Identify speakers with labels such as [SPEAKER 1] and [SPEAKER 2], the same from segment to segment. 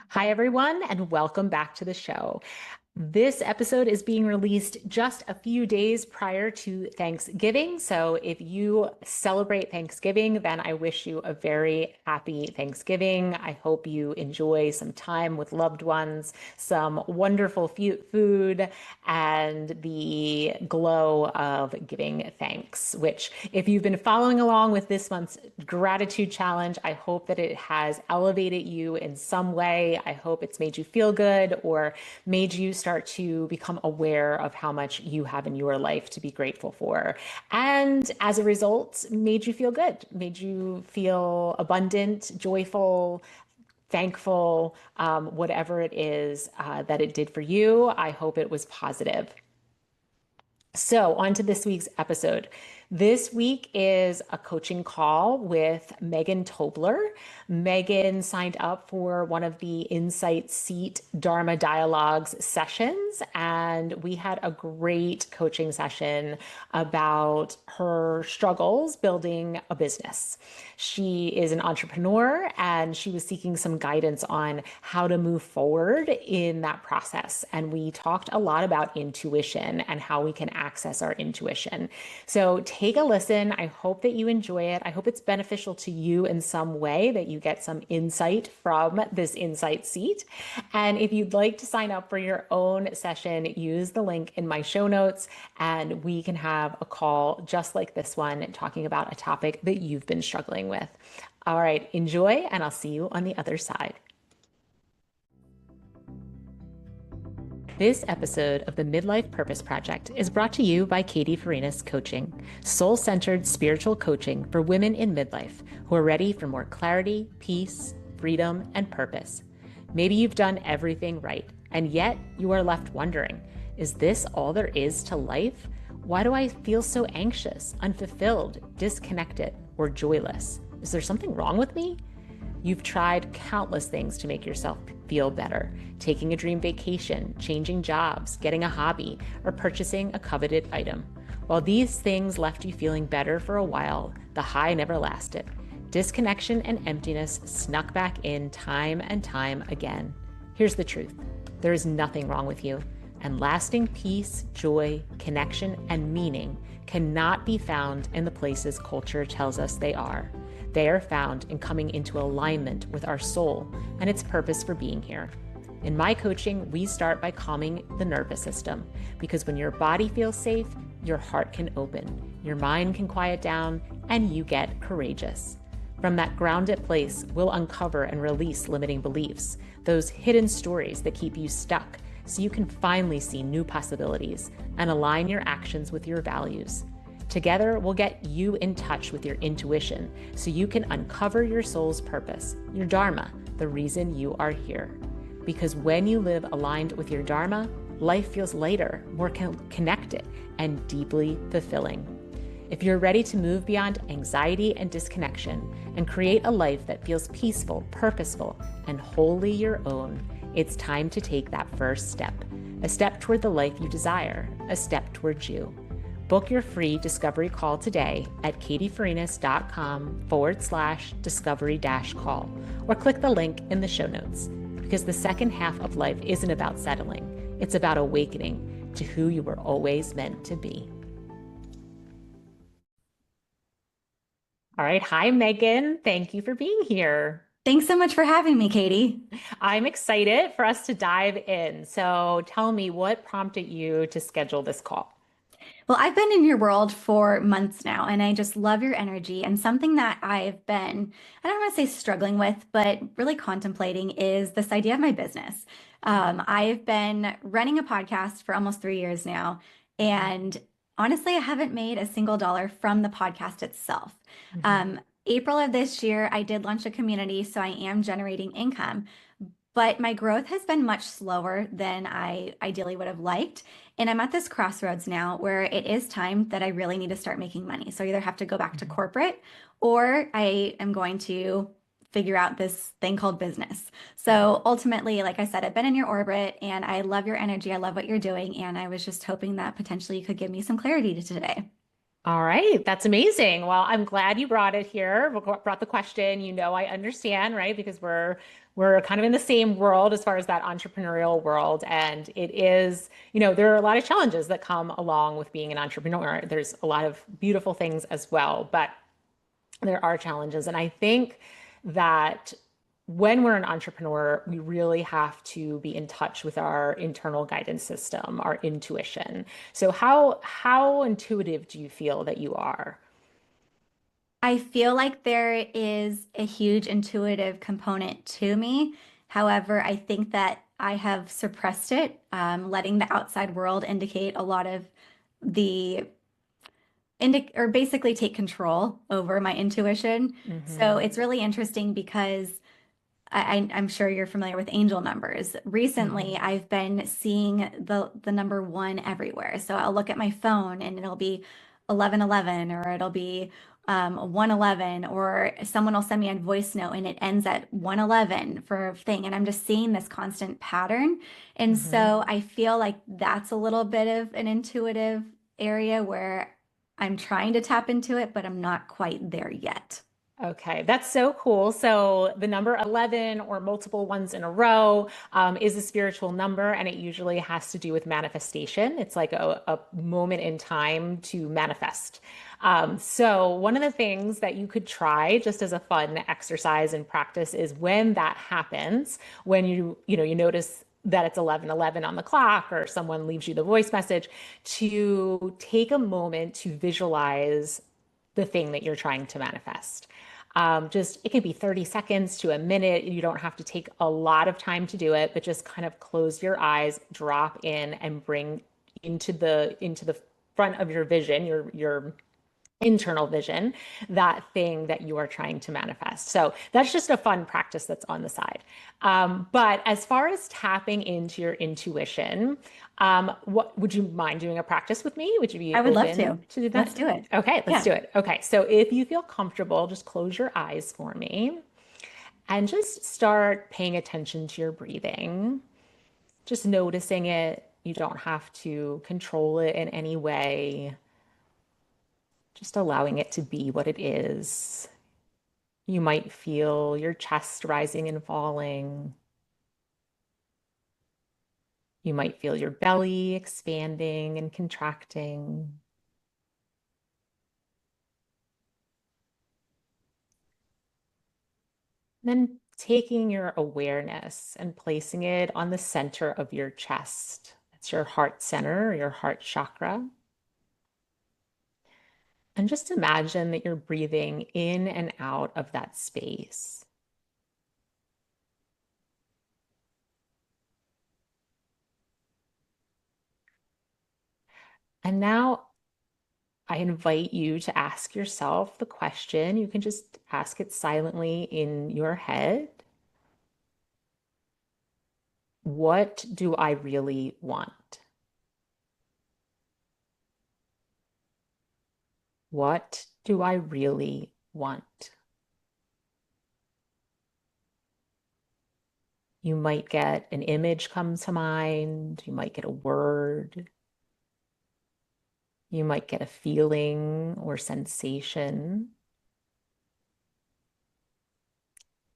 [SPEAKER 1] Hi, everyone, and welcome back to the show. This episode is being released just a few days prior to Thanksgiving. So if you celebrate Thanksgiving, then I wish you a very happy Thanksgiving. I hope you enjoy some time with loved ones, some wonderful food, and the glow of giving thanks, which, if you've been following along with this month's gratitude challenge, I hope that it has elevated you in some way. I hope it's made you feel good or made you start to become aware of how much you have in your life to be grateful for. And as a result, made you feel good, made you feel abundant, joyful, thankful, whatever it is that it did for you. I hope it was positive. So, on to this week's episode. This week is a coaching call with Megan Tobler. Megan signed up for one of the Insight Seat Dharma Dialogues sessions, and we had a great coaching session about her struggles building a business. She is an entrepreneur and she was seeking some guidance on how to move forward in that process. And we talked a lot about intuition and how we can access our intuition. So take a listen. I hope that you enjoy it. I hope it's beneficial to you in some way, that you get some insight from this insight seat. And if you'd like to sign up for your own session, use the link in my show notes and we can have a call just like this one, talking about a topic that you've been struggling with. All right, enjoy, and I'll see you on the other side. This episode of the Midlife Purpose Project is brought to you by Katie Farinas Coaching, soul-centered spiritual coaching for women in midlife who are ready for more clarity, peace, freedom, and purpose. Maybe you've done everything right, and yet you are left wondering, is this all there is to life? Why do I feel so anxious, unfulfilled, disconnected, or joyless? Is there something wrong with me? You've tried countless things to make yourself feel better: taking a dream vacation, changing jobs, getting a hobby, or purchasing a coveted item. While these things left you feeling better for a while, the high never lasted. Disconnection and emptiness snuck back in time and time again. Here's the truth: there is nothing wrong with you, and lasting peace, joy, connection, and meaning cannot be found in the places culture tells us they are. They are found in coming into alignment with our soul and its purpose for being here. In my coaching, we start by calming the nervous system, because when your body feels safe, your heart can open, your mind can quiet down, and you get courageous. From that grounded place, we'll uncover and release limiting beliefs, those hidden stories that keep you stuck, so you can finally see new possibilities and align your actions with your values. Together, we'll get you in touch with your intuition so you can uncover your soul's purpose, your Dharma, the reason you are here. Because when you live aligned with your Dharma, life feels lighter, more connected, and deeply fulfilling. If you're ready to move beyond anxiety and disconnection and create a life that feels peaceful, purposeful, and wholly your own, it's time to take that first step, a step toward the life you desire, a step towards you. Book your free discovery call today at katiefarinas.com/discovery-call, or click the link in the show notes, because the second half of life isn't about settling. It's about awakening to who you were always meant to be. All right. Hi, Megan. Thank you for being here.
[SPEAKER 2] Thanks so much for having me, Katie.
[SPEAKER 1] I'm excited for us to dive in. So tell me, what prompted you to schedule this call?
[SPEAKER 2] Well, I've been in your world for months now, and I just love your energy. And something that I've been, I don't want to say struggling with, but really contemplating is this idea of my business. I've been running a podcast for almost 3 years now, and honestly, I haven't made a single dollar from the podcast itself. April of this year, I did launch a community, so I am generating income. But my growth has been much slower than I ideally would have liked. And I'm at this crossroads now where it is time that I really need to start making money. So I either have to go back to corporate, or I am going to figure out this thing called business. So ultimately, like I said, I've been in your orbit and I love your energy. I love what you're doing. And I was just hoping that potentially you could give me some clarity to today.
[SPEAKER 1] All right, that's amazing. Well, I'm glad you brought it here, brought the question. You know, I understand, right? Because we're kind of in the same world as far as that entrepreneurial world, and it is, there are a lot of challenges that come along with being an entrepreneur. There's a lot of beautiful things as well, but there are challenges. And I think that when we're an entrepreneur, we really have to be in touch with our internal guidance system, our intuition. So how intuitive do you feel that you are?
[SPEAKER 2] I feel like there is a huge intuitive component to me. However, I think that I have suppressed it, letting the outside world indicate a lot of the or basically take control over my intuition. So
[SPEAKER 1] Hmm.
[SPEAKER 2] it's really interesting because I'm sure you're familiar with angel numbers. Recently,
[SPEAKER 1] Hmm.
[SPEAKER 2] I've been seeing the number one everywhere. So I'll look at my phone and it'll be 1111 or it'll be 111 or someone will send me a voice note and it ends at 111 for a thing. And I'm just seeing this constant pattern. And
[SPEAKER 1] Hmm.
[SPEAKER 2] so I feel like that's a little bit of an intuitive area where I'm trying to tap into it, but I'm not quite there yet.
[SPEAKER 1] Okay, that's so cool. So the number 11 or multiple ones in a row is a spiritual number, and it usually has to do with manifestation. It's like a moment in time to manifest. So one of the things that you could try just as a fun exercise and practice is when that happens, when you notice that it's 11:11 on the clock or someone leaves you the voice message, to take a moment to visualize the thing that you're trying to manifest. Just it could be 30 seconds to a minute. You don't have to take a lot of time to do it, but just kind of close your eyes, drop in, and bring into the front of your vision, your internal vision, that thing that you are trying to manifest. So that's just a fun practice that's on the side. But as far as tapping into your intuition, what would you mind doing a practice with me? Would you be
[SPEAKER 2] I would love to.
[SPEAKER 1] open to do
[SPEAKER 2] Let's
[SPEAKER 1] that?
[SPEAKER 2] do it.
[SPEAKER 1] Okay, let's
[SPEAKER 2] Yeah.
[SPEAKER 1] do it. Okay, so if you feel comfortable, just close your eyes for me and just start paying attention to your breathing, just noticing it. You don't have to control it in any way, just allowing it to be what it is. You might feel your chest rising and falling. You might feel your belly expanding and contracting. Then taking your awareness and placing it on the center of your chest. It's your heart center, your heart chakra. And just imagine that you're breathing in and out of that space. And now I invite you to ask yourself the question. You can just ask it silently in your head. What do I really want? What do I really want? You might get an image come to mind. You might get a word. You might get a feeling or sensation.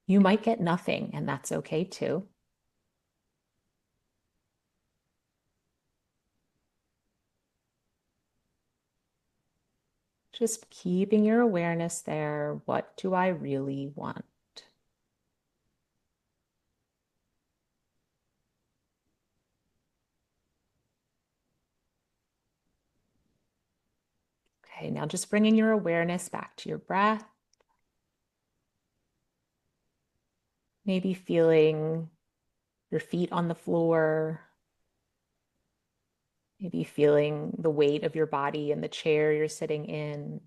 [SPEAKER 1] You might get nothing, and that's okay too. Just keeping your awareness there. What do I really want? Okay, now just bringing your awareness back to your breath. Maybe feeling your feet on the floor. Maybe feeling the weight of your body in the chair you're sitting in.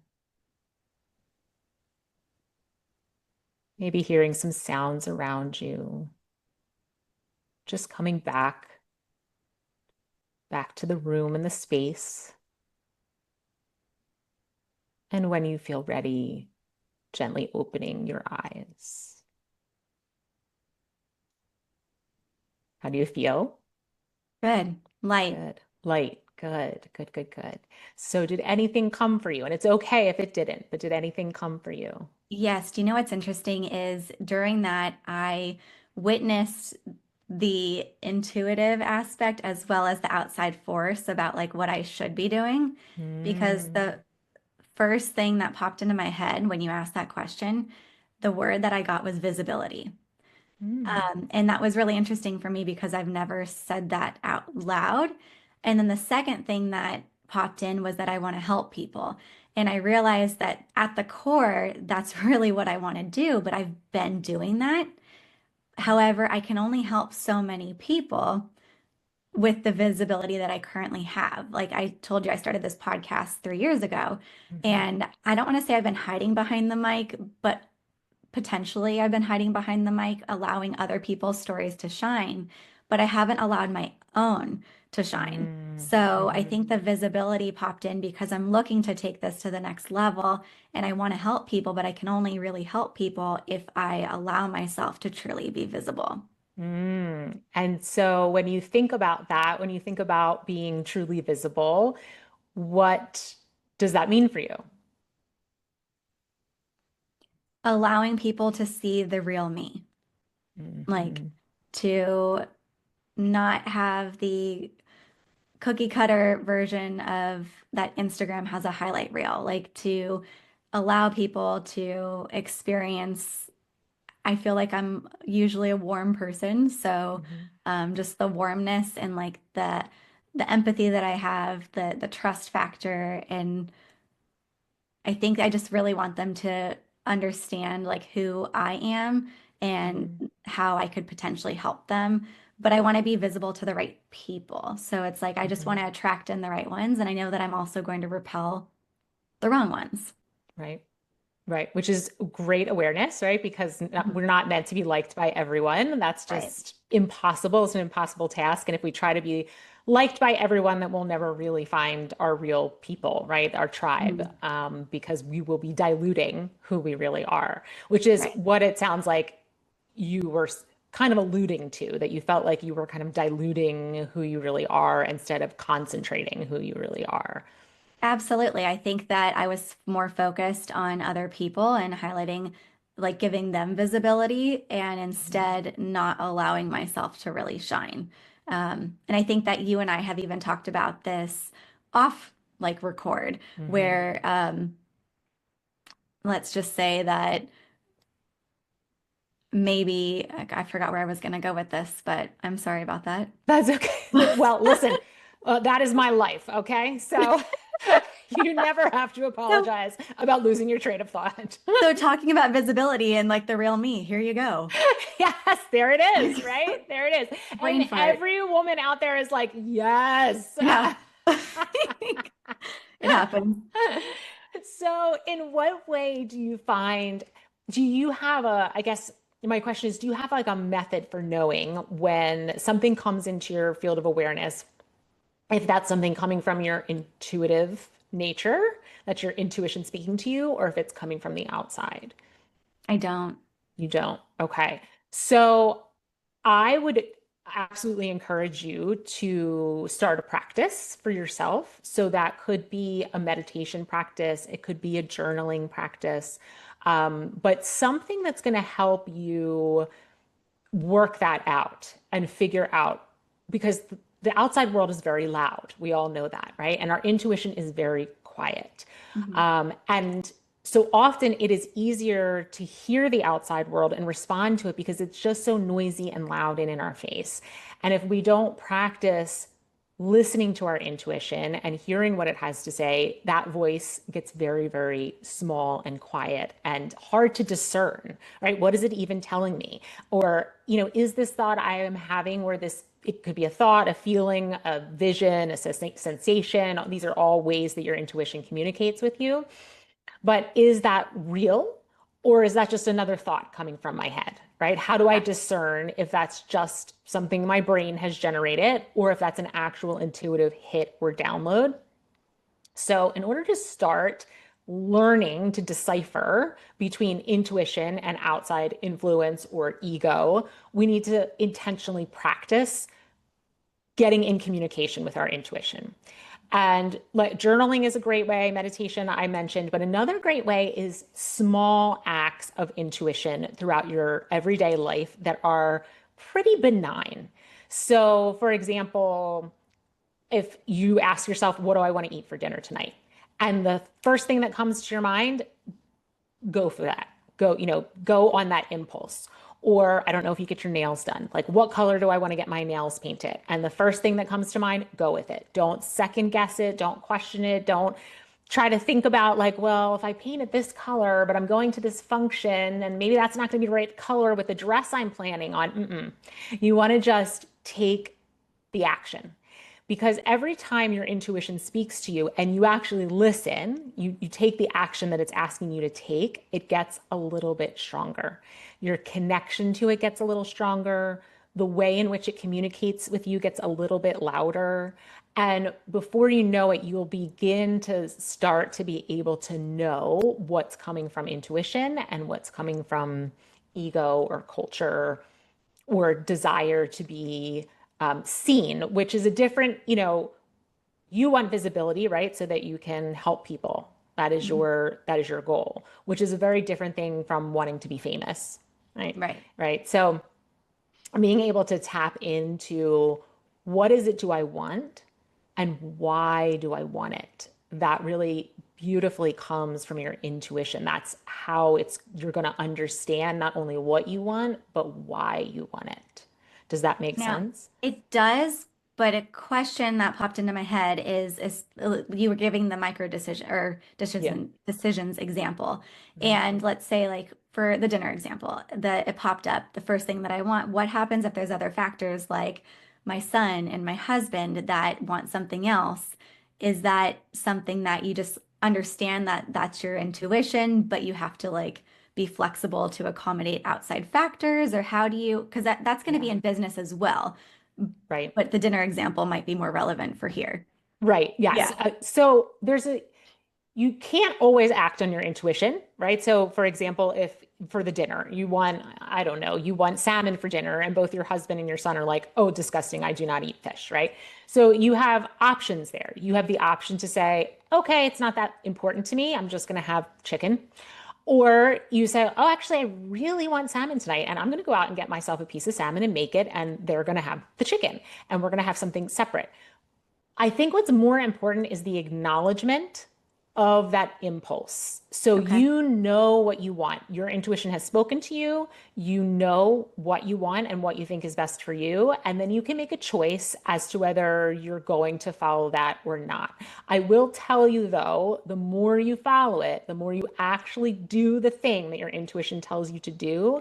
[SPEAKER 1] Maybe hearing some sounds around you. Just coming back to the room and the space. And when you feel ready, gently opening your eyes. How do you feel?
[SPEAKER 2] Good. Light.
[SPEAKER 1] Good. Light. Good, good, good, good. So did anything come for you? And it's okay if it didn't, but did anything come for you?
[SPEAKER 2] Yes. Do you know what's interesting is during that, I witnessed the intuitive aspect as well as the outside force about like what I should be doing. Because
[SPEAKER 1] Mm,
[SPEAKER 2] the first thing that popped into my head when you asked that question, the word that I got was visibility.
[SPEAKER 1] mm,
[SPEAKER 2] And that was really interesting for me because I've never said that out loud. And then the second thing that popped in was that I want to help people. And I realized that at the core, that's really what I want to do, but I've been doing that. However, I can only help so many people with the visibility that I currently have. Like I told you, I started this podcast 3 years ago,
[SPEAKER 1] mhm,
[SPEAKER 2] and I don't want to say I've been hiding behind the mic, but potentially I've been hiding behind the mic, allowing other people's stories to shine, but I haven't allowed my own to shine.
[SPEAKER 1] mm,
[SPEAKER 2] So I
[SPEAKER 1] mhm,
[SPEAKER 2] think the visibility popped in because I'm looking to take this to the next level and I want to help people, but I can only really help people if I allow myself to truly be visible.
[SPEAKER 1] mm. And so when you think about that, when you think about being truly visible, what does that mean for you?
[SPEAKER 2] Allowing people to see the real me, like
[SPEAKER 1] Mhm,
[SPEAKER 2] to not have the cookie cutter version of that Instagram has a highlight reel, like to allow people to experience. I feel like I'm usually a warm person, so
[SPEAKER 1] mhm,
[SPEAKER 2] just the warmness and like the empathy that I have, the trust factor, and I think I just really want them to understand like who I am and
[SPEAKER 1] mhm,
[SPEAKER 2] how I could potentially help them. But I want to be visible to the right people. So it's like I just want
[SPEAKER 1] mhm.
[SPEAKER 2] to attract in the right ones. And I know that I'm also going to repel the wrong ones.
[SPEAKER 1] Right. Right, which is great awareness, right? Because
[SPEAKER 2] Mhm.
[SPEAKER 1] we're not meant to be liked by everyone. That's
[SPEAKER 2] Right.
[SPEAKER 1] just impossible. It's an impossible task. And if we try to be liked by everyone, then we'll never really find our real people, right? Our tribe,
[SPEAKER 2] Mhm.
[SPEAKER 1] because we will be diluting who we really are, which is
[SPEAKER 2] Right.
[SPEAKER 1] what it sounds like you were kind of alluding to, that you felt like you were kind of diluting who you really are instead of concentrating who you really are.
[SPEAKER 2] Absolutely. I think that I was more focused on other people and highlighting, like giving them visibility and instead not allowing myself to really shine. And I think that you and I have even talked about this off like record,
[SPEAKER 1] Hmm.
[SPEAKER 2] where let's just say that maybe I forgot where I was going to go with this, but I'm sorry about that.
[SPEAKER 1] That's okay. Well, listen, that is my life, okay? So you never have to
[SPEAKER 2] So,
[SPEAKER 1] apologize about losing your train of thought.
[SPEAKER 2] so talking about visibility and like the real me, here you go.
[SPEAKER 1] Yes, there it is, right? There it is.
[SPEAKER 2] Brain
[SPEAKER 1] And
[SPEAKER 2] fart.
[SPEAKER 1] every woman out there is like, yes.
[SPEAKER 2] Yeah. It happens.
[SPEAKER 1] So, in what way do you find, do you have a, I guess my question is, do you have like a method for knowing when something comes into your field of awareness, if that's something coming from your intuitive nature, that's your intuition speaking to you, or if it's coming from the outside?
[SPEAKER 2] I don't.
[SPEAKER 1] You don't. Okay. So I would absolutely encourage you to start a practice for yourself. So that could be a meditation practice, it could be a journaling practice, but something that's going to help you work that out and figure out, because the outside world is very loud. We all know that, right? And our intuition is very quiet.
[SPEAKER 2] Mhm.
[SPEAKER 1] And so often it is easier to hear the outside world and respond to it because it's just so noisy and loud and in our face. And if we don't practice listening to our intuition and hearing what it has to say, that voice gets very, very small and quiet and hard to discern, right? What is it even telling me? Or, is this thought I am having, where this, it could be a thought, a feeling, a vision, a sensation. These are all ways that your intuition communicates with you. But is that real? Or is that just another thought coming from my head, right? How do I
[SPEAKER 2] Yeah.
[SPEAKER 1] discern if that's just something my brain has generated or if that's an actual intuitive hit or download? So, in order to start learning to decipher between intuition and outside influence or ego, we need to intentionally practice getting in communication with our intuition. And like journaling is a great way, meditation I mentioned, but another great way is small acts of intuition throughout your everyday life that are pretty benign. So, for example, if you ask yourself, what do I want to eat for dinner tonight? And the first thing that comes to your mind, go for that. Go on that impulse. Or I don't know if you get your nails done. Like, what color do I want to get my nails painted? And the first thing that comes to mind, go with it. Don't second guess it. Don't question it. Don't try to think about, like, well, if I paint it this color, but I'm going to this function, and maybe that's not going to be the right color with the dress I'm planning on. You want to just take the action. Because every time your intuition speaks to you and you actually listen, you take the action that it's asking you to take, it gets a little bit stronger. Your connection to it gets a little stronger. The way in which it communicates with you gets a little bit louder. And before you know it, you'll begin to start to be able to know what's coming from intuition and what's coming from ego or culture or desire to be seen, which is a different, you want visibility, right? So that you can help people.
[SPEAKER 2] Mhm.
[SPEAKER 1] That is your goal, which is a very different thing from wanting to be famous, right?
[SPEAKER 2] Right.
[SPEAKER 1] Right. So being able to tap into what is it do I want and why do I want it? That really beautifully comes from your intuition. That's how you're going to understand not only what you want, but why you want it. Does that make
[SPEAKER 2] Now,
[SPEAKER 1] sense?
[SPEAKER 2] it does, but a question that popped into my head is you were giving the micro decision or
[SPEAKER 1] Yeah.
[SPEAKER 2] decisions example.
[SPEAKER 1] Mhm.
[SPEAKER 2] And let's say like for the dinner example, that it popped up, the first thing that I want, what happens if there's other factors like my son and my husband that want something else? Is that something that you just understand that that's your intuition, but you have to like be flexible to accommodate outside factors, or how do you, because that's going to be
[SPEAKER 1] Yeah.
[SPEAKER 2] in business as well,
[SPEAKER 1] Right.
[SPEAKER 2] but the dinner example might be more relevant for here.
[SPEAKER 1] Right. Yes.
[SPEAKER 2] Yeah.
[SPEAKER 1] So you can't always act on your intuition, right? So, for example, if for the dinner you want, I don't know, you want salmon for dinner, and both your husband and your son are like, oh, disgusting, I do not eat fish, right? So, you have options there. You have the option to say, okay, it's not that important to me. I'm just going to have chicken. Or you say, oh, actually, I really want salmon tonight, and I'm going to go out and get myself a piece of salmon and make it, and they're going to have the chicken, and we're going to have something separate. I think what's more important is the acknowledgement of that impulse. So
[SPEAKER 2] Okay.
[SPEAKER 1] you know what you want. Your intuition has spoken to you. You know what you want and what you think is best for you. And then you can make a choice as to whether you're going to follow that or not. I will tell you though, the more you follow it, the more you actually do the thing that your intuition tells you to do,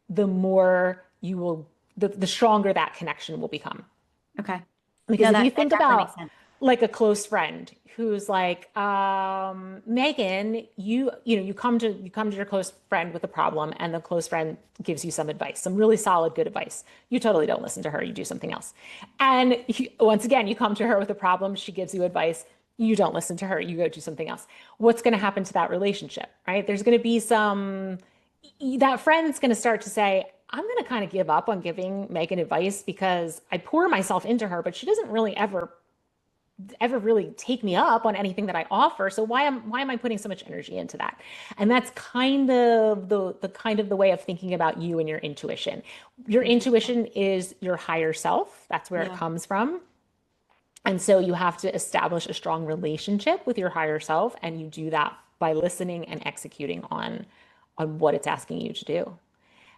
[SPEAKER 1] the more you will, the stronger that connection will become.
[SPEAKER 2] Okay.
[SPEAKER 1] Because
[SPEAKER 2] No,
[SPEAKER 1] if you
[SPEAKER 2] that
[SPEAKER 1] think
[SPEAKER 2] definitely makes
[SPEAKER 1] about
[SPEAKER 2] sense.
[SPEAKER 1] like a close friend who's like, Megan, you come to your close friend with a problem, and the close friend gives you some advice, some really solid, good advice. You totally don't listen to her. You do something else. And once again, you come to her with a problem. She gives you advice. You don't listen to her. You go do something else. What's going to happen to that relationship, right? There's going to be that friend's going to start to say, I'm going to kind of give up on giving Megan advice because I pour myself into her, but she doesn't really ever really take me up on anything that I offer. So why am I putting so much energy into that? And that's kind of the way of thinking about you and your intuition. Your
[SPEAKER 2] Interesting.
[SPEAKER 1] intuition is your higher self. That's where it
[SPEAKER 2] Yeah.
[SPEAKER 1] comes from. And so you have to establish a strong relationship with your higher self, and you do that by listening and executing on what it's asking you to do.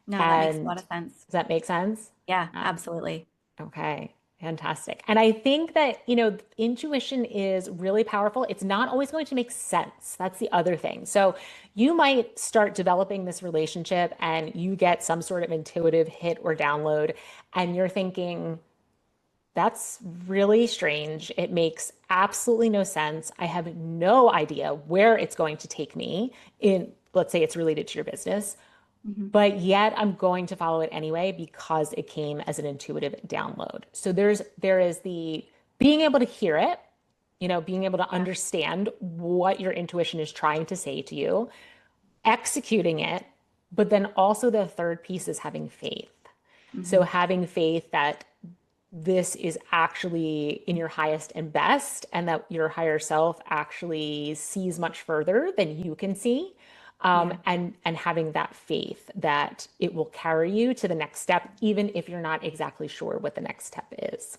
[SPEAKER 2] No, that makes a
[SPEAKER 1] And
[SPEAKER 2] lot of sense.
[SPEAKER 1] does that make sense?
[SPEAKER 2] Yeah,
[SPEAKER 1] Um,
[SPEAKER 2] absolutely.
[SPEAKER 1] okay, fantastic. And I think that, intuition is really powerful. It's not always going to make sense. That's the other thing. So you might start developing this relationship and you get some sort of intuitive hit or download, and you're thinking, that's really strange. It makes absolutely no sense. I have no idea where it's going to take me let's say it's related to your business,
[SPEAKER 2] Mhm.
[SPEAKER 1] but yet I'm going to follow it anyway because it came as an intuitive download. So there is the being able to hear it, being able to
[SPEAKER 2] Yeah.
[SPEAKER 1] understand what your intuition is trying to say to you, executing it, but then also the third piece is having faith. So
[SPEAKER 2] Mhm.
[SPEAKER 1] having faith that this is actually in your highest and best, and that your higher self actually sees much further than you can see.
[SPEAKER 2] Yeah.
[SPEAKER 1] And having that faith that it will carry you to the next step, even if you're not exactly sure what the next step is.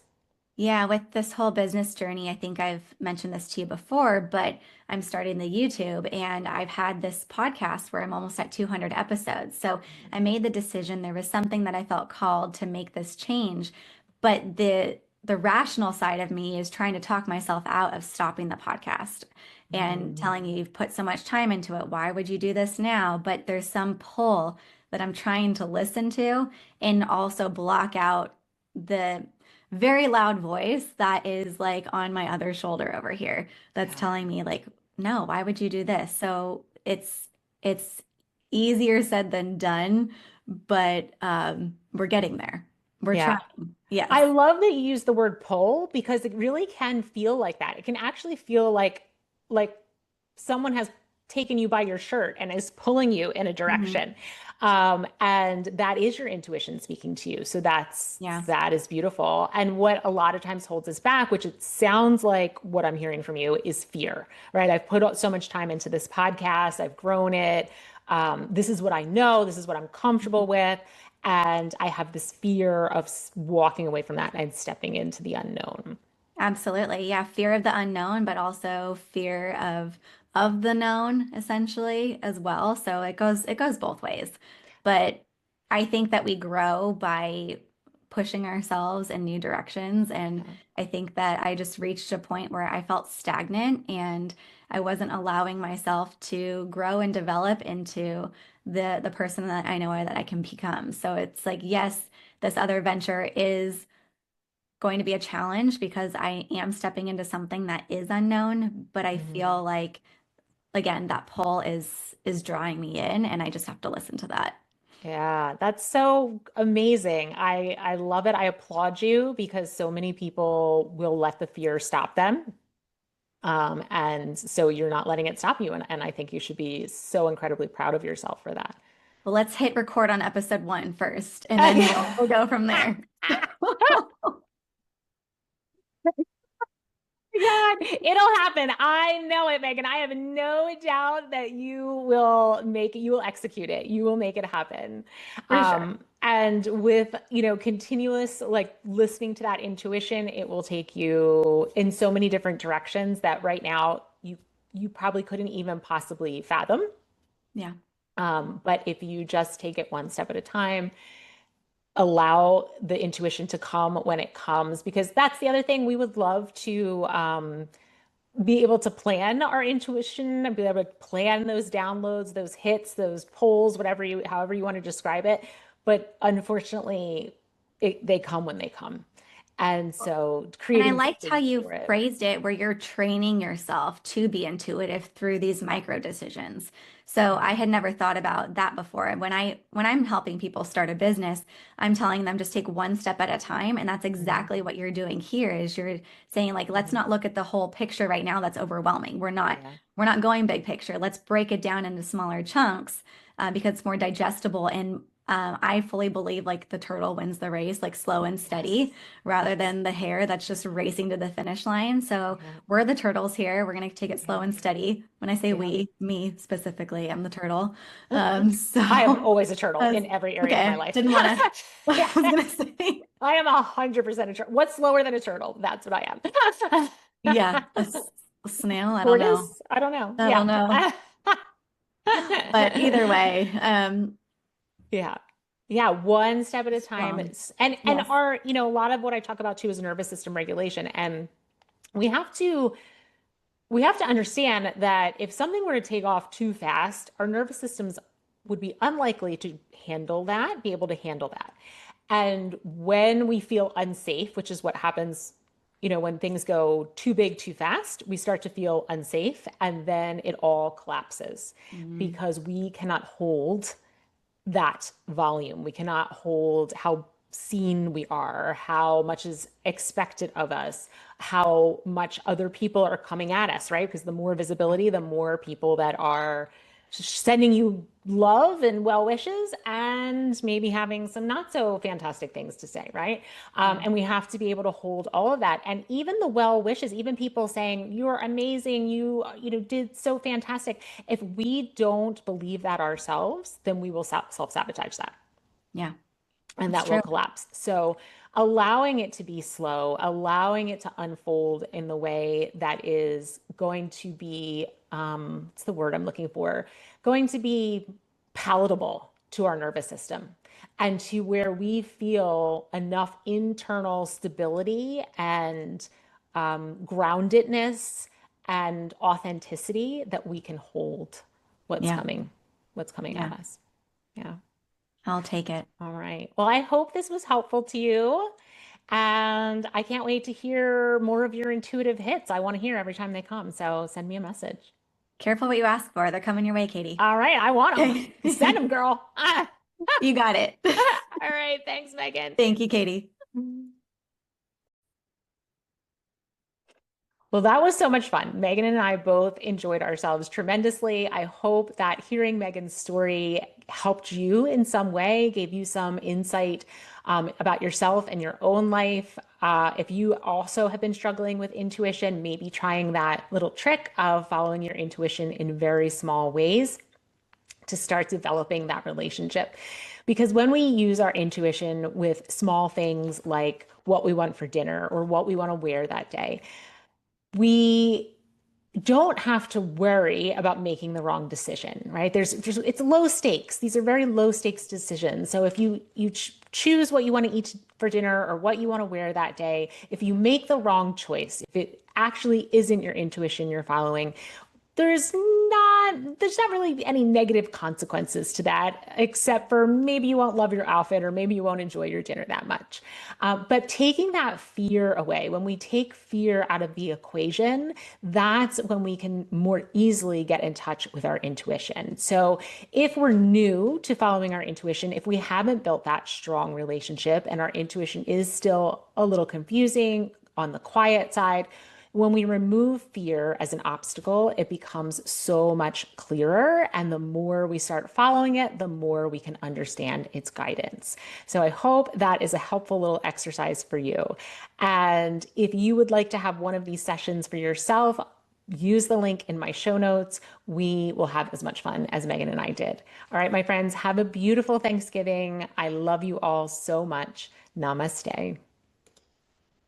[SPEAKER 2] Yeah, with this whole business journey, I think I've mentioned this to you before, but I'm starting the YouTube and I've had this podcast where I'm almost at 200 episodes. So I made the decision there was something that I felt called to make this change, but the rational side of me is trying to talk myself out of stopping the podcast and
[SPEAKER 1] Mhm.
[SPEAKER 2] telling you you've put so much time into it. Why would you do this now? But there's some pull that I'm trying to listen to and also block out the very loud voice that is like on my other shoulder over here that's
[SPEAKER 1] Yeah.
[SPEAKER 2] telling me like, no, why would you do this? So it's easier said than done, but we're getting there. We're
[SPEAKER 1] Yeah.
[SPEAKER 2] trying. Yes.
[SPEAKER 1] I love that you use the word pull because it really can feel like that. It can actually feel like someone has taken you by your shirt and is pulling you in a
[SPEAKER 2] Mhm.
[SPEAKER 1] direction. And that is your intuition speaking to you. So
[SPEAKER 2] Yeah.
[SPEAKER 1] that is beautiful. And what a lot of times holds us back, which it sounds like what I'm hearing from you, is fear, right? I've put so much time into this podcast, I've grown it. This is what I know, this is what I'm comfortable with. And I have this fear of walking away from that and stepping into the unknown.
[SPEAKER 2] Absolutely. Yeah, fear of the unknown, but also fear of the known essentially as well. So it goes both ways. But I think that we grow by pushing ourselves in new directions and
[SPEAKER 1] Yeah.
[SPEAKER 2] I think that I just reached a point where I felt stagnant and I wasn't allowing myself to grow and develop into the person that I know that I can become. So it's like yes, this other venture is going to be a challenge because I am stepping into something that is unknown, but I
[SPEAKER 1] Mhm.
[SPEAKER 2] feel like again that pull is drawing me in and I just have to listen to that.
[SPEAKER 1] Yeah, that's so amazing. I love it. I applaud you because so many people will let the fear stop them. And so you're not letting it stop you. And I think you should be so incredibly proud of yourself for that.
[SPEAKER 2] But let's hit record on episode 1 first and then we'll go from there.
[SPEAKER 1] God, it'll happen. I know it, Megan. I have no doubt that you will execute it. You will make it happen.
[SPEAKER 2] For sure.
[SPEAKER 1] And with, continuous like listening to that intuition, it will take you in so many different directions that right now you probably couldn't even possibly fathom.
[SPEAKER 2] Yeah.
[SPEAKER 1] But if you just take it one step at a time, allow the intuition to come when it comes, because that's the other thing we would love to be able to plan our intuition and be able to plan those downloads, those hits, those pulls, however you want to describe it. But unfortunately, they come when they come. And so
[SPEAKER 2] And I
[SPEAKER 1] creating
[SPEAKER 2] liked how
[SPEAKER 1] space
[SPEAKER 2] you
[SPEAKER 1] for it.
[SPEAKER 2] phrased it, where you're training yourself to be intuitive through these micro decisions. So
[SPEAKER 1] Yeah.
[SPEAKER 2] I had never thought about that before. And when I'm helping people start a business, I'm telling them just take one step at a time. And that's
[SPEAKER 1] Mhm.
[SPEAKER 2] exactly what you're doing here is you're saying like, let's
[SPEAKER 1] Mhm.
[SPEAKER 2] not look at the whole picture right now. That's overwhelming.
[SPEAKER 1] Yeah.
[SPEAKER 2] We're not going big picture. Let's break it down into smaller chunks because it's more digestible. And I fully believe like the turtle wins the race, like slow and
[SPEAKER 1] Yes.
[SPEAKER 2] steady rather
[SPEAKER 1] Yes.
[SPEAKER 2] than the hare that's just racing to the finish line. So
[SPEAKER 1] Yeah.
[SPEAKER 2] we're the turtles here. We're going to take it slow
[SPEAKER 1] Yeah.
[SPEAKER 2] and steady. When I say
[SPEAKER 1] Yeah.
[SPEAKER 2] we, me specifically, I'm the turtle.
[SPEAKER 1] I am
[SPEAKER 2] So,
[SPEAKER 1] always a turtle
[SPEAKER 2] uh,
[SPEAKER 1] in every area of my
[SPEAKER 2] okay,
[SPEAKER 1] life.
[SPEAKER 2] didn't want to, I
[SPEAKER 1] Yeah.
[SPEAKER 2] was going to say,
[SPEAKER 1] I am 100% a turtle. What's slower than a turtle? That's what I
[SPEAKER 2] yeah,
[SPEAKER 1] am.
[SPEAKER 2] a snail. I don't know.
[SPEAKER 1] Tortoise? I don't know.
[SPEAKER 2] I don't
[SPEAKER 1] Yeah.
[SPEAKER 2] know. But either way,
[SPEAKER 1] Yeah. Yeah, one step at a time.
[SPEAKER 2] strong.
[SPEAKER 1] And
[SPEAKER 2] Yes.
[SPEAKER 1] a lot of what I talk about too is nervous system regulation. And we have to we have to understand that if something were to take off too fast, our nervous systems would be unlikely to be able to handle that. And when we feel unsafe, which is what happens, when things go too big too fast, we start to feel unsafe and then it all collapses
[SPEAKER 2] Mhm.
[SPEAKER 1] because we cannot hold that volume. We cannot hold how seen we are, how much is expected of us, how much other people are coming at us, right? Because the more visibility, the more people that are sending you love and well wishes and maybe having some not so fantastic things to say, right?
[SPEAKER 2] Yeah.
[SPEAKER 1] And we have to be able to hold all of that. And even the well wishes, even people saying, you're amazing, did so fantastic. If we don't believe that ourselves, then we will self-sabotage that
[SPEAKER 2] Yeah.
[SPEAKER 1] and
[SPEAKER 2] That's
[SPEAKER 1] that will
[SPEAKER 2] true.
[SPEAKER 1] collapse. So allowing it to be slow, allowing it to unfold in the way that is going to be, what's the word I'm looking for? Going to be palatable to our nervous system and to where we feel enough internal stability and groundedness and authenticity that we can hold what's
[SPEAKER 2] Yeah.
[SPEAKER 1] coming, what's coming at
[SPEAKER 2] Yeah.
[SPEAKER 1] us. Yeah.
[SPEAKER 2] I'll take it.
[SPEAKER 1] All right. Well, I hope this was helpful to you. And I can't wait to hear more of your intuitive hits. I want to hear every time they come. So send me a message.
[SPEAKER 2] Careful what you ask for. They're coming your way, Katie.
[SPEAKER 1] All right. I want them.
[SPEAKER 2] Okay.
[SPEAKER 1] Send them, girl. Ah.
[SPEAKER 2] You got it.
[SPEAKER 1] All right. Thanks, Megan.
[SPEAKER 2] Thank you, Katie.
[SPEAKER 1] Well, that was so much fun. Megan and I both enjoyed ourselves tremendously. I hope that hearing Megan's story helped you in some way, gave you some insight about yourself and your own life. If you also have been struggling with intuition, maybe trying that little trick of following your intuition in very small ways to start developing that relationship. Because when we use our intuition with small things like what we want for dinner or what we want to wear that day, we don't have to worry about making the wrong decision, right? It's low stakes. These are very low stakes decisions. So if you choose what you want to eat for dinner or what you want to wear that day, if you make the wrong choice, if it actually isn't your intuition you're following, there's not really any negative consequences to that, except for maybe you won't love your outfit or maybe you won't enjoy your dinner that much. But taking that fear away, when we take fear out of the equation, that's when we can more easily get in touch with our intuition. So if we're new to following our intuition, if we haven't built that strong relationship and our intuition is still a little confusing on the quiet side, when we remove fear as an obstacle, it becomes so much clearer. And the more we start following it, the more we can understand its guidance. So I hope that is a helpful little exercise for you. And if you would like to have one of these sessions for yourself, use the link in my show notes. We will have as much fun as Megan and I did. All right, my friends, have a beautiful Thanksgiving. I love you all so much. Namaste.